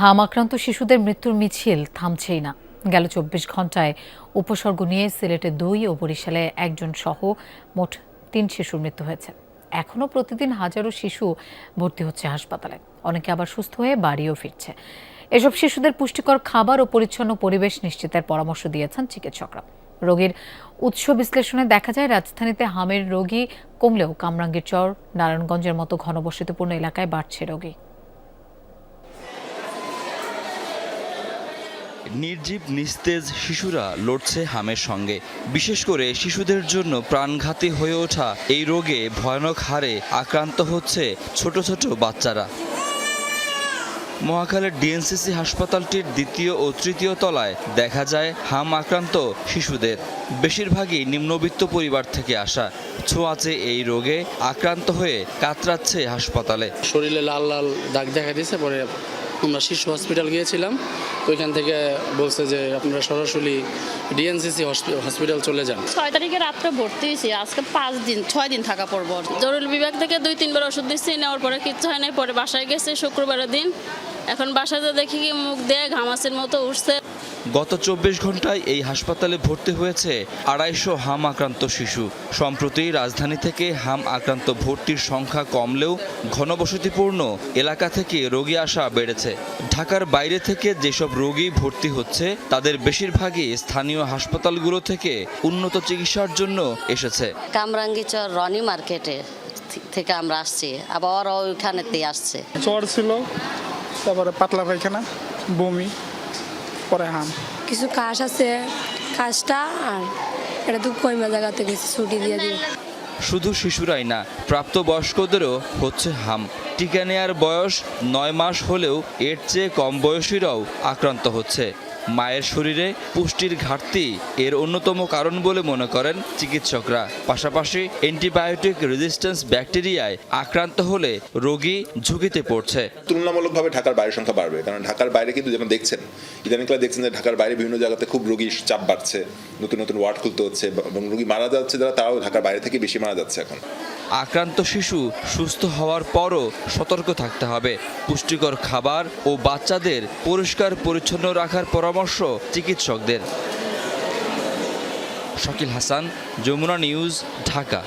হাম আক্রান্ত শিশুদের মৃত্যুর মিছিল থামছেই না। গেল ২৪ ঘন্টায় উপসর্গ নিয়ে সিলেটে ২ ও বরিশালে ১ জন সহ মোট ৩ শিশুর মৃত্যু হয়েছে। এখনও প্রতিদিন হাজারো শিশু ভর্তি হচ্ছে হাসপাতালে, অনেকে আবার সুস্থ হয়ে বাড়িও ফিরছে। এসব শিশুদের পুষ্টিকর খাবার ও পরিচ্ছন্ন পরিবেশ নিশ্চিতের পরামর্শ দিয়েছেন চিকিৎসকরা। রোগীর উৎস বিশ্লেষণে দেখা যায়, রাজধানীতে হামের রোগী কমলেও কামরাঙ্গীরচর, নারায়ণগঞ্জের মতো ঘনবসতিপূর্ণ এলাকায় বাড়ছে রোগী। নির্জীব নিস্তেজ শিশুরা লড়ছে হামের সঙ্গে। বিশেষ করে শিশুদের জন্য প্রাণঘাতী হয়ে ওঠা এই রোগে ভয়ানক হারে আক্রান্ত হচ্ছে ছোট ছোট বাচ্চারা। মহাখালীর ডিএনসিসি হাসপাতালটির ২য় ও ৩য় তলায় দেখা যায় হাম আক্রান্ত শিশুদের। বেশিরভাগই নিম্নবিত্ত পরিবার থেকে আসা। ছোঁয়াচে এই রোগে আক্রান্ত হয়ে কাতরাচ্ছে হাসপাতালে। শরীরে লাল লাল দাগ দেখা দিয়েছে। পরে আমরা শিশু হসপিটাল গিয়েছিলাম, ওইখান থেকে বলছে যে আপনারা সরাসরি ডিএনসিসি হসপিটাল চলে যান। ৬ তারিখে রাত্রে ভর্তি হয়েছি, আজকে ৬ দিন থাকা পড়ব। জরুরি বিভাগ থেকে ২-৩ বার ওষুধ দিচ্ছি, নেওয়ার পরে কিচ্ছু হয় নাই। পরে বাসায় গেছে শুক্রবারের দিন। এখন বাসায় দেখি কি মুখ দিয়ে ঘামাসের মতো উঠছে। গত ২৪ ঘন্টায় এই হাসপাতালে ভর্তি হয়েছে ২৫০ হাম আক্রান্ত শিশু। সম্প্রতি রাজধানী থেকে হাম আক্রান্ত ভর্তির সংখ্যা কমলেও ঘনবসতিপূর্ণ এলাকা থেকে রোগী আসা বেড়েছে। ঢাকার বাইরে থেকে যেসব রোগী ভর্তি হচ্ছে তাদের বেশিরভাগই স্থানীয় হাসপাতালগুলো থেকে উন্নত চিকিৎসার জন্য এসেছে। কামরাঙ্গীরচর রনি মার্কেটে থেকে আমরা আসছি, আবার ওরা ওইখানেতেই আসছে। জ্বর ছিল, তারপরে পাতলা পায়খানা, বমি, পরে হাম। কিছু কাশ আছে, কাশটা আর এটা তো কইমা জায়গাতে গেছে, ছুটি দিয়ে দিয়ে। শুধু শিশুরাই না, প্রাপ্তবয়স্কদেরও হচ্ছে হাম। টিকা নেয়ার বয়স ৯ মাস হলেও এর চেয়ে কম বয়সীরাও আক্রান্ত হচ্ছে। মায়ের শরীরে পুষ্টির ঘাটতি এর অন্যতম কারণ বলে মনে করেন চিকিৎসকরা। পাশাপাশি অ্যান্টিবায়োটিক রেজিস্ট্যান্স ব্যাকটেরিয়ায় আক্রান্ত হলে রোগী ঝুঁকিতে পড়ছে। তুলনামূলকভাবে ঢাকার বাইরের সংখ্যা বাড়বে, কারণ ঢাকার বাইরে কিন্তু যেমন দেখছেন ইদানিংকালে দেখছেন যে ঢাকার বাইরে বিভিন্ন জায়গাতে খুব রোগীর চাপ বাড়ছে, নতুন নতুন ওয়ার্ড খুলতে হচ্ছে এবং রোগী মারা যাচ্ছে যারা, তারাও ঢাকার বাইরে থেকে বেশি মারা যাচ্ছে এখন। আক্রান্ত শিশু সুস্থ হওয়ার পরও সতর্ক থাকতে হবে। পুষ্টিকর খাবার ও বাচ্চাদের পরিষ্কার পরিচ্ছন্ন রাখার পরামর্শ চিকিৎসকদের। শাকিল হাসান, যমুনা নিউজ, ঢাকা।